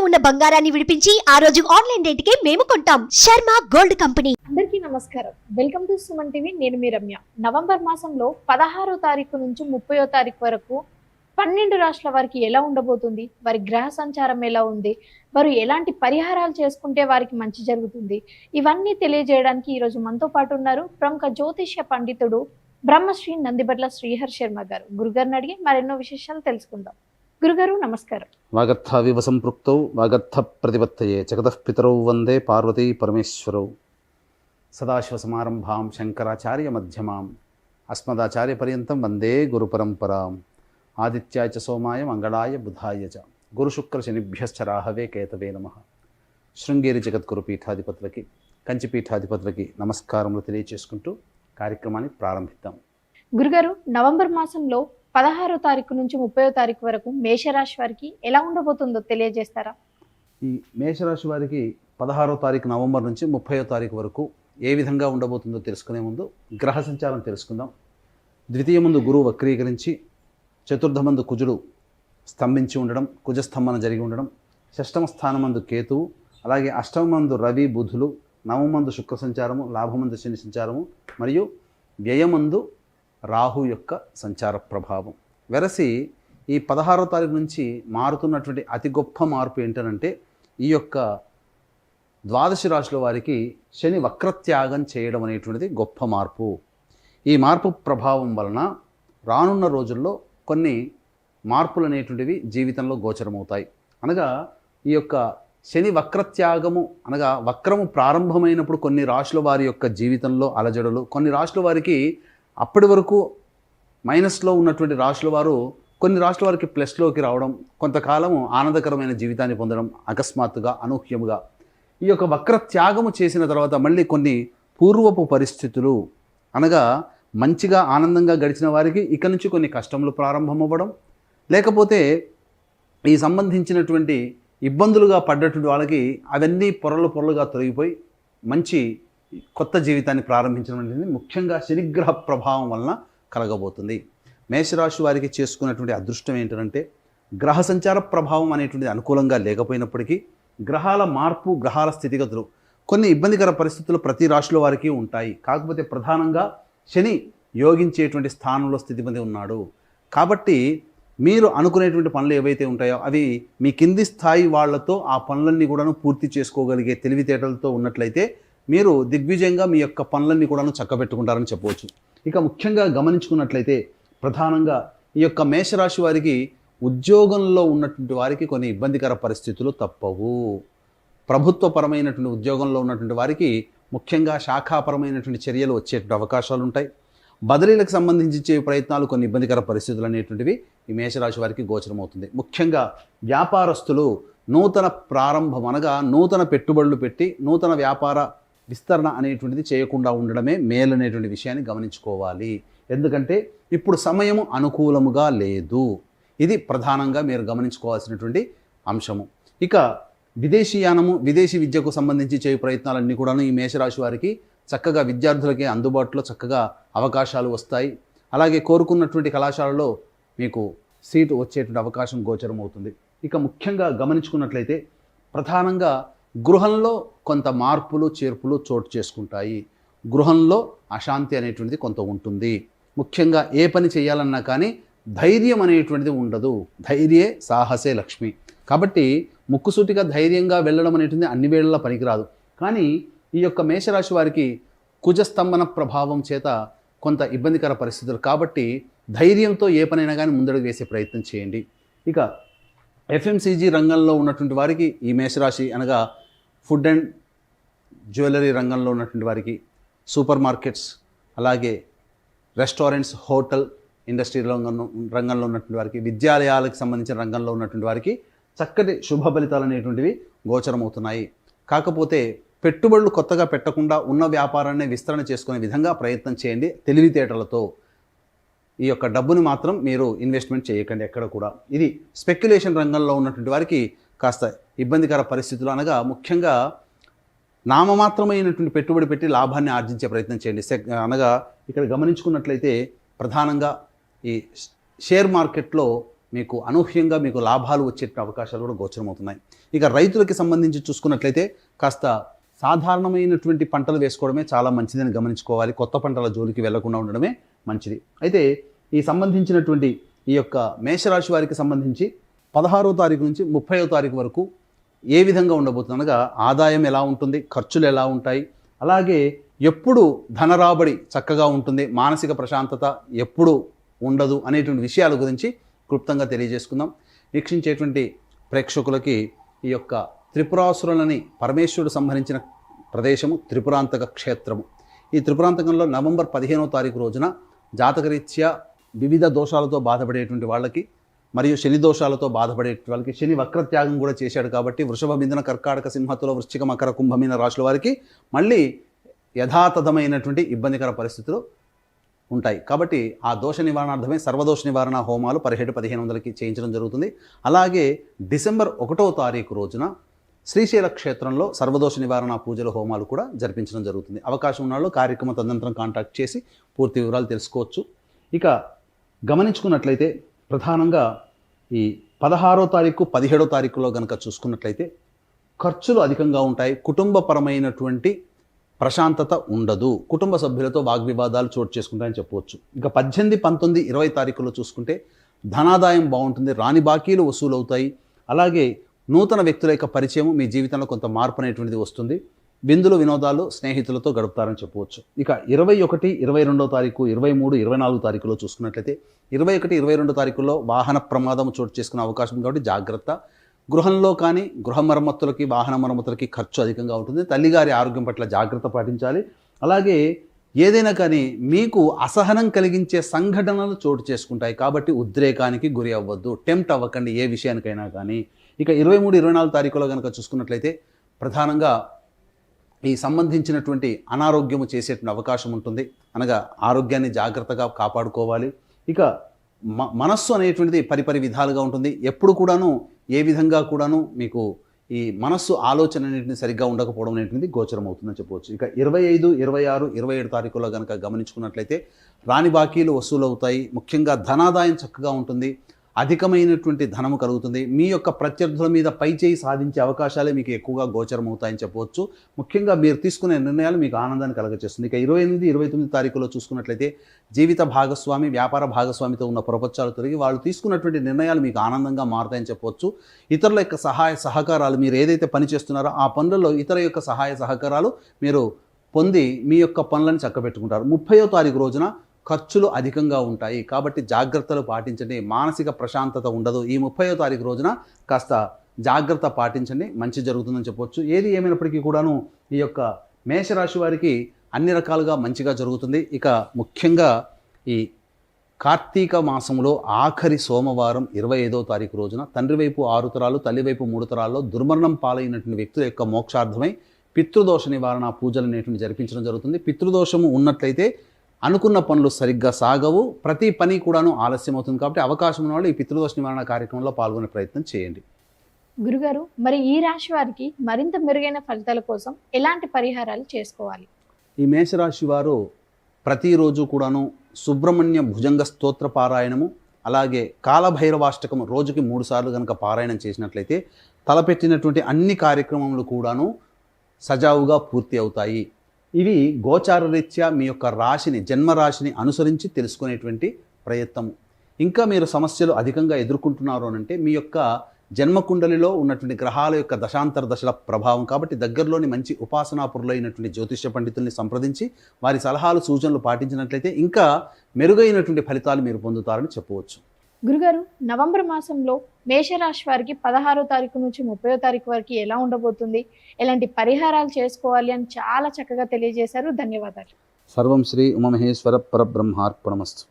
ఉన్న బంగారాన్ని విడిపించి ఆ రోజు ఆన్లైన్ రేటుకే మేము కొంటాం. Sharma gold company. అందరికీ నమస్కారం. Welcome to Suman TV. నేను మీ రమ్య. నవంబర్ మాసంలో 16వ తారీఖు నుంచి 30వ తారీఖు వరకు 12 రాష్ట్రాల వారికి ఎలా ఉండబోతుంది, వారి గ్రహ సంచారం ఎలా ఉంది, వారు ఎలాంటి పరిహారాలు చేసుకుంటే వారికి మంచి జరుగుతుంది, ఇవన్నీ తెలియజేయడానికి ఈరోజు మనతో పాటు ఉన్నారు ప్రముఖ జ్యోతిష్య పండితుడు బ్రహ్మశ్రీ నందిబట్ల శ్రీహర్ శర్మ గారు. గురుగారిని అడిగి మరెన్నో విశేషాలు తెలుసుకుందాం. గురుగారు నమస్కారం. వాగర్థావివ సంపృక్తౌ వాగర్థ ప్రతిపత్తయే జగతః పితరౌ వందే పార్వతీ పరమేశ్వరౌ. సదాశివసమారంభాం శంకరాచార్య మధ్యమాం అస్మదాచార్య పర్యంతం వందే గురు పరంపరాం. ఆదిత్యాయ చ సోమాయ మంగళాయ బుధాయ చ గురుశుక్ర శనిభ్యశ్చ రాహవే కేతవే నమః. శృంగేరి జగద్గురు పీఠాధిపతులకి, కంచి పీఠాధిపతులకి నమస్కారములు తెలియచేసుకుంటూ కార్యక్రమాన్ని ప్రారంభిద్దాం. గురుగారు, నవంబర్ మాసంలో 16వ తారీఖు నుంచి 30వ తారీఖు వరకు మేషరాశి వారికి ఎలా ఉండబోతుందో తెలియజేస్తారా? ఈ మేషరాశి వారికి 16వ తారీఖు నవంబర్ నుంచి 30వ తారీఖు వరకు ఏ విధంగా ఉండబోతుందో తెలుసుకునే ముందు గ్రహ సంచారం తెలుసుకుందాం. ద్వితీయ ముందు గురువు వక్రీకరించి, చతుర్థమందు కుజుడు స్తంభించి ఉండడం, కుజస్తంభన జరిగి ఉండడం, షష్టమ స్థానమందు కేతువు, అలాగే అష్టమందు రవి బుధులు, నవమందు శుక్ర సంచారము, లాభమందు శని సంచారము మరియు వ్యయమందు రాహు యొక్క సంచార ప్రభావం వెరసి ఈ 16వ తారీఖు నుంచి మారుతున్నటువంటి అతి గొప్ప మార్పు ఏంటంటే ఈ యొక్క ద్వాదశ రాశుల వారికి శని వక్రత్యాగం చేయడం అనేటువంటిది గొప్ప మార్పు. ఈ మార్పు ప్రభావం వలన రానున్న రోజుల్లో కొన్ని మార్పులు అనేటువంటివి జీవితంలో గోచరమవుతాయి. అనగా ఈ యొక్క శని వక్రత్యాగము అనగా వక్రము ప్రారంభమైనప్పుడు కొన్ని రాశుల వారి యొక్క జీవితంలో అలజడులు, కొన్ని రాశుల వారికి అప్పటి వరకు మైనస్లో ఉన్నటువంటి రాశుల వారు కొన్ని రాశుల వారికి ప్లస్లోకి రావడం, కొంతకాలము ఆనందకరమైన జీవితాన్ని పొందడం అకస్మాత్తుగా అనూహ్యముగా. ఈ యొక్క వక్ర త్యాగము చేసిన తర్వాత మళ్ళీ కొన్ని పూర్వపు పరిస్థితులు అనగా మంచిగా ఆనందంగా గడిచిన వారికి ఇక నుంచి కొన్ని కష్టములు ప్రారంభమవ్వడం, లేకపోతే ఈ సంబంధించినటువంటి ఇబ్బందులుగా పడ్డటువంటి వాళ్ళకి అవన్నీ పొరలుగా తొలగిపోయి మంచి కొత్త జీవితాన్ని ప్రారంభించడం అనేది ముఖ్యంగా శనిగ్రహ ప్రభావం వలన కలగబోతుంది. మేషరాశి వారికి చేసుకున్నటువంటి అదృష్టం ఏంటంటే గ్రహ సంచార ప్రభావం అనేటువంటిది అనుకూలంగా లేకపోయినప్పటికీ గ్రహాల మార్పు, గ్రహాల స్థితిగతులు, కొన్ని ఇబ్బందికర పరిస్థితులు ప్రతి రాశిలో వారికి ఉంటాయి. కాకపోతే ప్రధానంగా శని యోగించేటువంటి స్థానంలో స్థితిపతి ఉన్నాడు. కాబట్టి మీరు అనుకునేటువంటి పనులు ఏవైతే ఉంటాయో అవి మీ కింది స్థాయి వాళ్లతో ఆ పనులన్నీ కూడాను పూర్తి చేసుకోగలిగే తెలివితేటలతో ఉన్నట్లయితే మీరు దిగ్విజయంగా మీ యొక్క పనులన్నీ కూడాను చక్కబెట్టుకుంటారని చెప్పవచ్చు. ఇక ముఖ్యంగా గమనించుకున్నట్లయితే ప్రధానంగా ఈ యొక్క మేషరాశి వారికి ఉద్యోగంలో ఉన్నటువంటి వారికి కొన్ని ఇబ్బందికర పరిస్థితులు తప్పవు. ప్రభుత్వపరమైనటువంటి ఉద్యోగంలో ఉన్నటువంటి వారికి ముఖ్యంగా శాఖాపరమైనటువంటి చర్యలు వచ్చేటువంటి అవకాశాలు ఉంటాయి. బదిలీలకు సంబంధించే ప్రయత్నాలు, కొన్ని ఇబ్బందికర పరిస్థితులు అనేటువంటివి ఈ మేషరాశి వారికి గోచరమవుతుంది. ముఖ్యంగా వ్యాపారస్తులు నూతన ప్రారంభం అనగా నూతన పెట్టుబడులు పెట్టి నూతన వ్యాపార విస్తరణ అనేటువంటిది చేయకుండా ఉండడమే మేలనేటువంటి విషయాన్ని గమనించుకోవాలి. ఎందుకంటే ఇప్పుడు సమయము అనుకూలముగా లేదు. ఇది ప్రధానంగా మీరు గమనించుకోవాల్సినటువంటి అంశము. ఇక విదేశీయానము, విదేశీ విద్యకు సంబంధించి చేయు ప్రయత్నాలన్నీ కూడాను ఈ మేషరాశి వారికి చక్కగా విద్యార్థులకి అందుబాటులో చక్కగా అవకాశాలు వస్తాయి. అలాగే కోరుకున్నటువంటి కళాశాలలో మీకు సీటు వచ్చేటువంటి అవకాశం గోచరం అవుతుంది. ఇక ముఖ్యంగా గమనించుకున్నట్లయితే ప్రధానంగా గృహంలో కొంత మార్పులు చేర్పులు చోటు చేసుకుంటాయి. గృహంలో అశాంతి అనేటువంటిది కొంత ఉంటుంది. ముఖ్యంగా ఏ పని చేయాలన్నా కానీ ధైర్యం అనేటువంటిది ఉండదు. ధైర్యే సాహసే లక్ష్మి. కాబట్టి ముక్కుసూటిగా ధైర్యంగా వెళ్ళడం అనేటువంటిది అన్ని వేళలా పనికిరాదు. కానీ ఈ యొక్క మేషరాశి వారికి కుజస్తంభన ప్రభావం చేత కొంత ఇబ్బందికర పరిస్థితులు కాబట్టి ధైర్యంతో ఏ పనైనా కానీ ముందడుగు వేసే ప్రయత్నం చేయండి. ఇక ఎఫ్ఎంసీజీ రంగంలో ఉన్నటువంటి వారికి ఈ మేషరాశి అనగా ఫుడ్ అండ్ జ్యువెలరీ రంగంలో ఉన్నటువంటి వారికి, సూపర్ మార్కెట్స్, అలాగే రెస్టారెంట్స్, హోటల్ ఇండస్ట్రీ రంగంలో ఉన్నటువంటి వారికి, విద్యాలయాలకు సంబంధించిన రంగంలో ఉన్నటువంటి వారికి చక్కటి శుభ ఫలితాలు అనేటువంటివి గోచరమవుతున్నాయి. కాకపోతే పెట్టుబడులు కొత్తగా పెట్టకుండా ఉన్న వ్యాపారాన్ని విస్తరణ చేసుకునే విధంగా ప్రయత్నం చేయండి. తెలివితేటలతో ఈ యొక్క డబ్బుని మాత్రం మీరు ఇన్వెస్ట్మెంట్ చేయకండి ఎక్కడ కూడా. ఇది స్పెక్యులేషన్ రంగంలో ఉన్నటువంటి వారికి కాస్త ఇబ్బందికర పరిస్థితులు అనగా ముఖ్యంగా నామమాత్రమైనటువంటి పెట్టుబడి పెట్టి లాభాన్ని ఆర్జించే ప్రయత్నం చేయండి. అనగా ఇక్కడ గమనించుకున్నట్లయితే ప్రధానంగా ఈ షేర్ మార్కెట్లో మీకు అనూహ్యంగా మీకు లాభాలు వచ్చే అవకాశాలు కూడా గోచరమవుతున్నాయి. ఇక రైతులకి సంబంధించి చూసుకున్నట్లయితే కాస్త సాధారణమైనటువంటి పంటలు వేసుకోవడమే చాలా మంచిదని గమనించుకోవాలి. కొత్త పంటల జోలికి వెళ్లకుండా ఉండడమే మంచిది. అయితే ఈ సంబంధించినటువంటి ఈ యొక్క మేషరాశి వారికి సంబంధించి 16వ తారీఖు నుంచి 30వ తారీఖు వరకు ఏ విధంగా ఉండబోతుంది అనగా ఆదాయం ఎలా ఉంటుంది, ఖర్చులు ఎలా ఉంటాయి, అలాగే ఎప్పుడు ధనరాబడి చక్కగా ఉంటుంది, మానసిక ప్రశాంతత ఎప్పుడు ఉండదు అనేటువంటి విషయాల గురించి క్లుప్తంగా తెలియజేసుకుందాం. వీక్షించేటువంటి ప్రేక్షకులకి ఈ యొక్క త్రిపురాసురులని పరమేశ్వరుడు సంహరించిన ప్రదేశము త్రిపురాంతక క్షేత్రము. ఈ త్రిపురాంతకంలో నవంబర్ 15వ తారీఖు రోజున జాతకరీత్యా వివిధ దోషాలతో బాధపడేటువంటి వాళ్ళకి మరియు శని దోషాలతో బాధపడే వాళ్ళకి శని వక్రత్యాగం కూడా చేశాడు కాబట్టి వృషభ, మిథున, కర్కాటక, సింహతుల, వృశ్చిక, మకర, కుంభమీన రాశుల వారికి మళ్ళీ యథాతథమైనటువంటి ఇబ్బందికర పరిస్థితులు ఉంటాయి. కాబట్టి ఆ దోష నివారణార్థమే సర్వదోష నివారణ హోమాలు 17,1500కి చేయించడం జరుగుతుంది. అలాగే డిసెంబర్ 1వ తారీఖు రోజున శ్రీశైల క్షేత్రంలో సర్వదోష నివారణ పూజల హోమాలు కూడా జరిపించడం జరుగుతుంది. అవకాశం ఉన్న వాళ్ళు కార్యక్రమ తదనంతరం కాంటాక్ట్ చేసి పూర్తి వివరాలు తెలుసుకోవచ్చు. ఇక గమనించుకున్నట్లయితే ప్రధానంగా ఈ 16వ తారీఖు 17వ తారీఖులో కనుక చూసుకున్నట్లయితే ఖర్చులు అధికంగా ఉంటాయి. కుటుంబపరమైనటువంటి ప్రశాంతత ఉండదు. కుటుంబ సభ్యులతో వాగ్వివాదాలు చోటు చేసుకుంటాయని చెప్పవచ్చు. ఇక 18, 19, 20 తారీఖుల్లో చూసుకుంటే ధనాదాయం బాగుంటుంది, రాని బాకీలు వసూలు అవుతాయి. అలాగే నూతన వ్యక్తుల యొక్క పరిచయం మీ జీవితంలో కొంత మార్పు అనేటువంటిది వస్తుంది. విందులు వినోదాలు స్నేహితులతో గడుపుతారని చెప్పవచ్చు. ఇక 21, 22వ తారీఖు, 23, 24 తారీఖులో చూసుకున్నట్లయితే 21, 22 తారీఖుల్లో వాహన ప్రమాదం చోటు చేసుకునే అవకాశం కాబట్టి జాగ్రత్త. గృహంలో కానీ గృహ మరమ్మతులకి, వాహన మరమ్మతులకి ఖర్చు అధికంగా ఉంటుంది. తల్లిగారి ఆరోగ్యం పట్ల జాగ్రత్త పాటించాలి. అలాగే ఏదైనా కానీ మీకు అసహనం కలిగించే సంఘటనలు చోటు చేసుకుంటాయి కాబట్టి ఉద్రేకానికి గురి అవ్వద్దు, టెంప్ట్ అవ్వకండి ఏ విషయానికైనా కానీ. ఇక 23, 24 తారీఖులో కనుక చూసుకున్నట్లయితే ప్రధానంగా ఈ సంబంధించినటువంటి అనారోగ్యము చేసేటువంటి అవకాశం ఉంటుంది. అనగా ఆరోగ్యాన్ని జాగ్రత్తగా కాపాడుకోవాలి. ఇక మనస్సు అనేటువంటిది పరిపరి విధాలుగా ఉంటుంది. ఎప్పుడు కూడాను ఏ విధంగా కూడాను మీకు ఈ మనస్సు ఆలోచన అనేటిని సరిగ్గా ఉండకపోవడం అనేటువంటిది గోచరం అవుతుందని చెప్పవచ్చు. ఇక 25, 26, 27 తారీఖుల్లో కనుక గమనించుకున్నట్లయితే రాని బాకీలు వసూలు అవుతాయి. ముఖ్యంగా ధనాదాయం చక్కగా ఉంటుంది, అధికమైనటువంటి ధనము కలుగుతుంది. మీ యొక్క ప్రత్యర్థుల మీద పై చేయి సాధించే అవకాశాలే మీకు ఎక్కువగా గోచరం అవుతాయని చెప్పవచ్చు. ముఖ్యంగా మీరు తీసుకునే నిర్ణయాలు మీకు ఆనందాన్ని కలగచేస్తుంది. ఇక 28, 29 తారీఖులో చూసుకున్నట్లయితే జీవిత భాగస్వామి, వ్యాపార భాగస్వామితో ఉన్న ప్రపంచాలు తొలగి వాళ్ళు తీసుకున్నటువంటి నిర్ణయాలు మీకు ఆనందంగా మారుతాయని చెప్పవచ్చు. ఇతరుల యొక్క సహాయ సహకారాలు, మీరు ఏదైతే పని చేస్తున్నారో ఆ పనులలో ఇతర యొక్క సహాయ సహకారాలు మీరు పొంది మీ యొక్క పనులను చక్కబెట్టుకుంటారు. 30వ తారీఖు రోజున ఖర్చులు అధికంగా ఉంటాయి కాబట్టి జాగ్రత్తలు పాటించండి, మానసిక ప్రశాంతత ఉండదు. ఈ 30వ తారీఖు రోజున కాస్త జాగ్రత్త పాటించండి, మంచి జరుగుతుందని చెప్పవచ్చు. ఏది ఏమైనప్పటికీ కూడాను ఈ యొక్క మేషరాశి వారికి అన్ని రకాలుగా మంచిగా జరుగుతుంది. ఇక ముఖ్యంగా ఈ కార్తీక మాసంలో ఆఖరి సోమవారం 25వ తారీఖు రోజున తండ్రి వైపు 6 తరాలు, తల్లి వైపు 3 తరాల్లో దుర్మరణం పాలైనటువంటి వ్యక్తుల యొక్క మోక్షార్థమై పితృదోష నివారణ పూజలు అనేటువంటి జరిపించడం జరుగుతుంది. పితృదోషము ఉన్నట్లయితే అనుకున్న పనులు సరిగ్గా సాగవు, ప్రతి పని కూడాను ఆలస్యం అవుతుంది. కాబట్టి అవకాశం ఉన్న వాళ్ళు ఈ పితృదోష నివారణ కార్యక్రమంలో పాల్గొనే ప్రయత్నం చేయండి. గురుగారు, మరి ఈ రాశి వారికి మరింత మెరుగైన ఫలితాల కోసం ఎలాంటి పరిహారాలు చేసుకోవాలి? ఈ మేషరాశి వారు ప్రతిరోజు కూడాను సుబ్రహ్మణ్య భుజంగ స్తోత్ర పారాయణము, అలాగే కాలభైరవాష్టకము రోజుకి 3 సార్లు కనుక పారాయణం చేసినట్లయితే తలపెట్టినటువంటి అన్ని కార్యక్రమములు కూడాను సజావుగా పూర్తి అవుతాయి. ఇవి గోచార రీత్యా మీ యొక్క రాశిని, జన్మరాశిని అనుసరించి తెలుసుకునేటువంటి ప్రయత్నం. ఇంకా మీరు సమస్యలు అధికంగా ఎదుర్కొంటున్నారు అంటే మీ యొక్క జన్మకుండలిలో ఉన్నటువంటి గ్రహాల యొక్క దశాంతర దశల ప్రభావం. కాబట్టి దగ్గరలోని మంచి ఉపాసనాపురులైనటువంటి జ్యోతిష్య పండితుల్ని సంప్రదించి వారి సలహాలు సూచనలు పాటించినట్లయితే ఇంకా మెరుగైనటువంటి ఫలితాలు మీరు పొందుతారని చెప్పవచ్చు. గురుగారు, నవంబర్ మాసంలో మేషరాశి వారికి 16వ తారీఖు నుంచి 30వ తారీఖు వరకు ఎలా ఉండబోతుంది, ఎలాంటి పరిహారాలు చేసుకోవాలి అని చాలా చక్కగా తెలియజేశారు. ధన్యవాదాలు. సర్వం శ్రీ ఉమామహేశ్వర పరబ్రహ్మార్పణమస్తు.